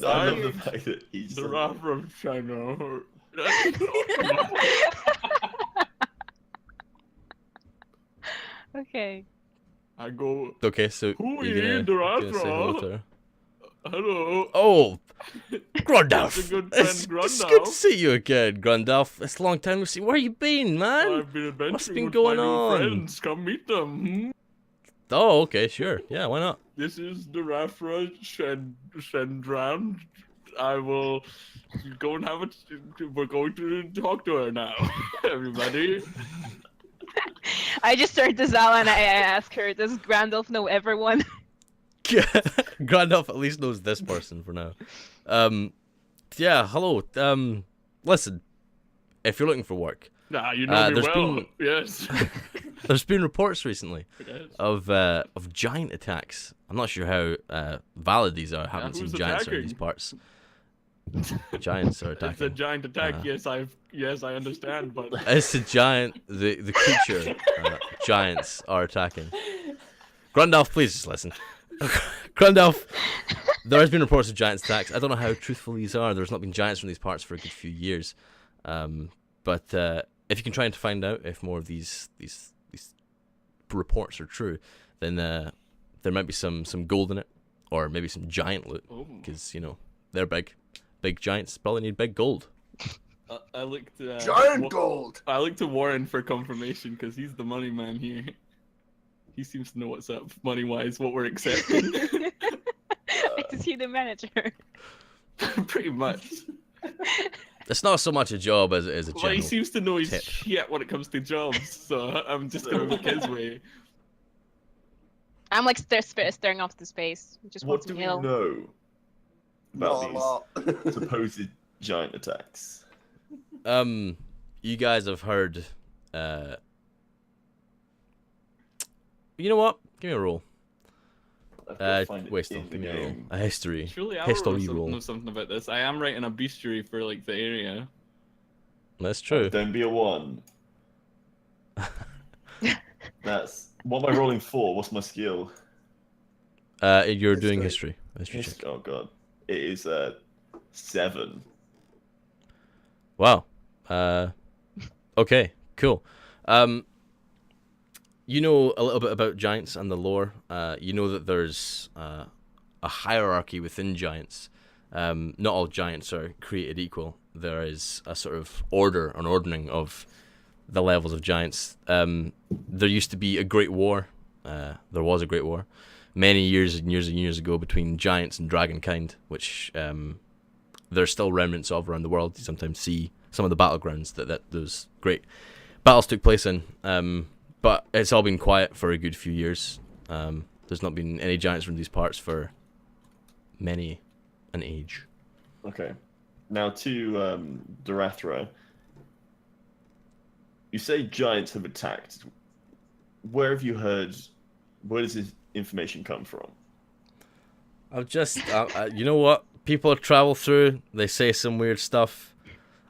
I love the fact that he's The like- Rathra of China. Okay. I go. Okay, so Who are you're you, gonna say hello to Rathra? her. Hello. Oh, Grundalf. It's a good friend, It's good Grundalf. to see you again, Grundalf. It's a long time to see. Where you been, man? I've been adventuring What's been with going my new on? friends. Come meet them. Oh, okay, sure. Yeah, why not? This is the Rathra Shendran. I will go and have it. We're going to talk to her now, everybody. I just turned to Zala and I ask her, does Grandolph know everyone? Grundalf at least knows this person for now. Yeah, hello. Listen, if you're looking for work, Nah, you know me there's well. been- Yes. there's been reports recently Yes. of giant attacks. I'm not sure how valid these are. I haven't seen who's giants in these attacking? parts. Giants are It's a attacking. giant attack. Yes, I understand, but It's a giant. The creature giants are attacking. Grundalf, please just listen. Grundalf, there has been reports of giant attacks. I don't know how truthful these are. There's not been giants from these parts for a good few years. But if you can try and find out if more of these reports are true, then there might be some gold in it, or maybe some giant loot, because they're big giants. Probably need big gold. I looked. Giant gold. I looked to Warren for confirmation because he's the money man here. He seems to know what's up money-wise, what we're accepting. Is he the manager? Pretty much. It's not so much a job as it is a Well, he general. seems to know his tip. shit when it comes to jobs, so I'm just gonna look his way. I'm like staring off to space. Just What want do some we hill. know Not a about lot. these supposed giant attacks? You guys have heard. You know what? Give me a roll. I've got to find it Wait, still, in the give me a roll. game. A history. Surely I History will roll. know something about this. I am writing a bestiary for like the area. That's true. Don't be a 1. That's what am I rolling for? What's my skill? You're doing History. history check. Oh god, it is 7. Wow. Okay, cool. You know a little bit about giants and the lore. You know that there's a hierarchy within giants. Not all giants are created equal. There is a sort of an ordering of the levels of giants. There used to be a great war. There was a great war many years and years and years ago between giants and dragonkind, which there's still remnants of around the world. You sometimes see some of the battlegrounds that those great battles took place in. But it's all been quiet for a good few years. There's not been any giants from these parts for many an age. Okay, now to Darathra. You say giants have attacked. Where have you heard? Where does this information come from? I've just, you know what? People travel through. They say some weird stuff.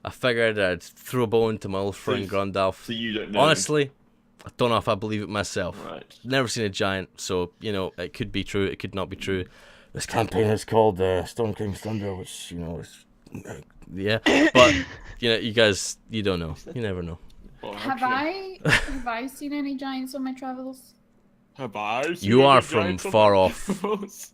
I figured I'd throw a bone to my old friend Grundalf. So you don't know. Honestly, I don't know if I believe it myself. Right. Never seen a giant, so it could be true. It could not be true. This campaign is called Storm King's Thunder, which is yeah. But you guys, you don't know. You never know. Well, Have I seen any giants on my travels? Have I? seen You any are from giants on far my off. travels?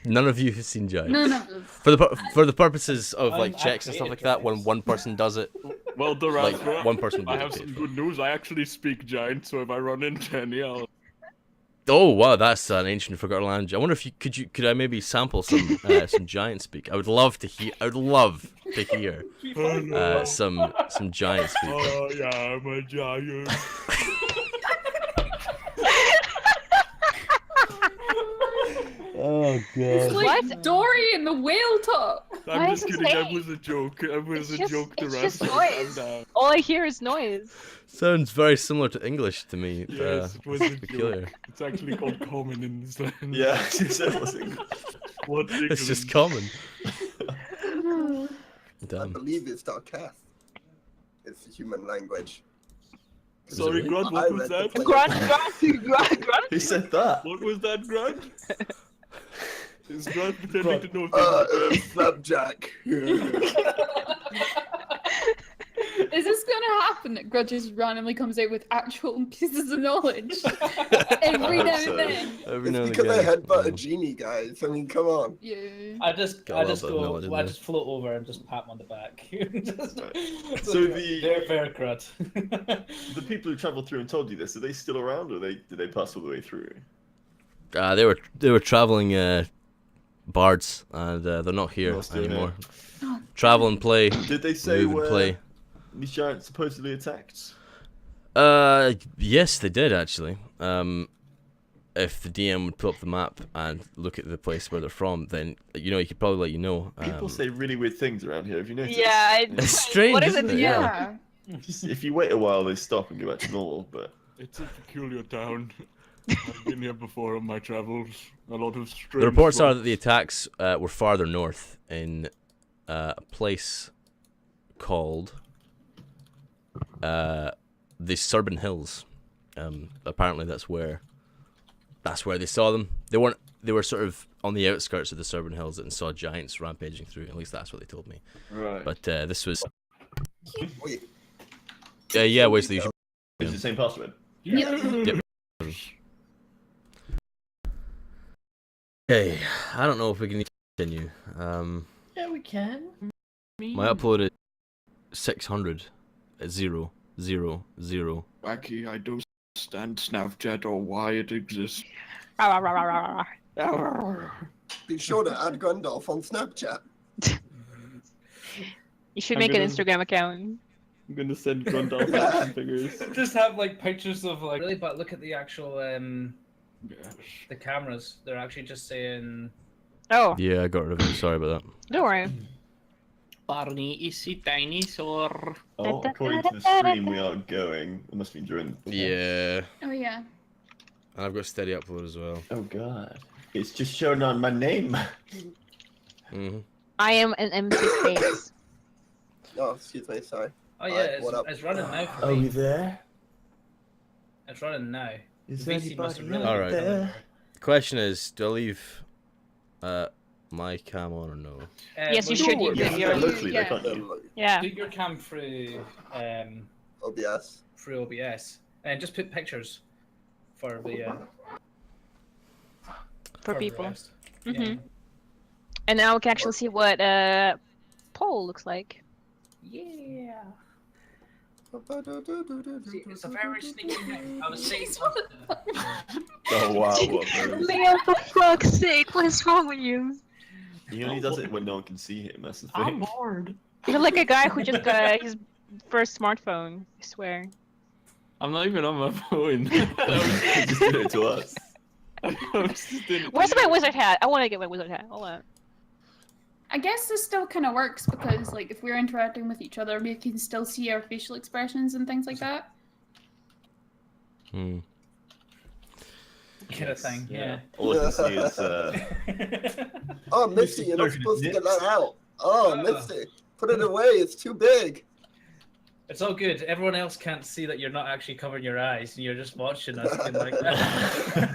None of you have seen giants. None of them. For the purposes of I checks and stuff created like that, when giants. one person does it, Well, Darathra, one person would I be have paid some for. good news. I actually speak giant, so if I run into any, I'll... Oh wow, that's an ancient forgotten language. I wonder if could I maybe sample some giant speak? I would love to hear. Some giant speak. Oh yeah, I'm a giant. Oh It's like What? Dory in the whale talk. What I'm is just it kidding. That saying? was a joke. It was It's a just- joke. The it's rest just of noise. down. All I hear is noise. Sounds very similar to English to me. Yes, it was a peculiar. joke. It's actually called common in this land. Yeah, it was English. What It's just ignorance. common. I Damn. believe it's Darkath. It's the human language. Sorry, really? Grunt, I what was read the that? play. Grunt. Who said that? What was that, Grunt? Is Grunt pretending to know things? Flapjack. Is this gonna happen that Grudge just randomly comes out with actual pieces of knowledge every I now hope so. and then? Every It's now and because I again. headbutt a Yeah. genie, guys. I mean, come on. Yeah. I just Got a little bit of knowledge in I there. just float over and just pat him on the back. So the- They're fair crud. The people who travelled through and told you this, are they still around, or did they pass all the way through? They were traveling bards, and they're not here Not still anymore. Oh. Travel and play. Did they say Move and where play. these giants supposedly attacked? Yes, they did actually. If the DM would pull up the map and look at the place where they're from, then you know he could probably let you know. People say really weird things around here. Have you noticed? Yeah. It's strange, What is isn't it? it? Yeah. Just, if you wait a while, they stop and go back to normal. But It's a peculiar town. I've been here before on my travels. A lot of strange. The reports are that spots. the attacks were farther north in a place called the Surban Hills. Apparently, that's where they saw them. They were sort of on the outskirts of the Surban Hills and saw giants rampaging through. At least that's what they told me. right. But this was Wait, yeah, Wesley. You should... Is it the same password? Yep. Okay, I don't know if we can continue. Yeah, we can. My upload is 600 at 0, 0, 0. Wacky, I don't understand Snapchat or why it exists. be sure to add Gundalf on Snapchat. You should I'm make an gonna- Instagram account. I'm gonna send Grundalf action figures. Just have like pictures of like really, but look at the actual Yes. the cameras. They're actually just saying Oh, Yeah, I got rid of it. Sorry about that. don't worry. Barney is a dinosaur. Oh, according to the stream, we are going. It must be during. Yeah, Oh yeah. and I've got steady upload as well. Oh God. It's just showing on my name. hmm I am an empty space. Oh, excuse me, sorry. oh yeah, Alright, what up? it's running now for Are me. we there? It's running now. Is The VC must have anybody really Alright. been coming there? The question is, do I leave my cam on or no? Yes, you but should. do You Yeah, could. yeah, You're, locally, yeah. though, can't you? yeah. do your cam through OBS. OBS and just put pictures for the For the people. rest. Mhm. Yeah. And now we can actually see what Pole looks like. Yeah. See, it's a very sneaky neck. I was saying something. Oh wow, what moves. Leo, for fuck's sake, what is wrong with you? He only does it when no one can see him, that's the I'm thing. bored. You're like a guy who just got his first smartphone, I swear. I'm not even on my phone. He just did it to us. Where's my wizard hat? I want to get my wizard hat. Hold on. I guess this still kind of works because, like, if we're interacting with each other, we can still see our facial expressions and things like that. Hmm. Kind of thing, yeah. All I can see is Oh, Misty, you're not Misty supposed to get nips. that out. Oh, Misty, put it away. It's too big. It's all good. Everyone else can't see that you're not actually covering your eyes, and you're just watching us. Being like,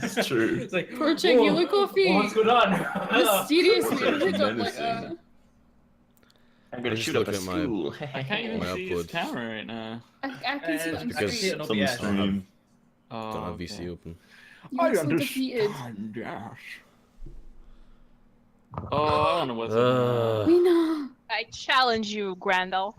It's true. It's like, Poor chick, you "Whoa, look awful. what's going on? Mysteriously, Looks pick up like menacing. uh, I'm gonna shoot up a school. I can't even My see his upload. camera right now. I can see it on because screen. on Some OBS. stream. Oh, Don't have VC open. You look so defeated. Yes. Oh, I don't know what's Uh, We know. I challenge you, Grandel.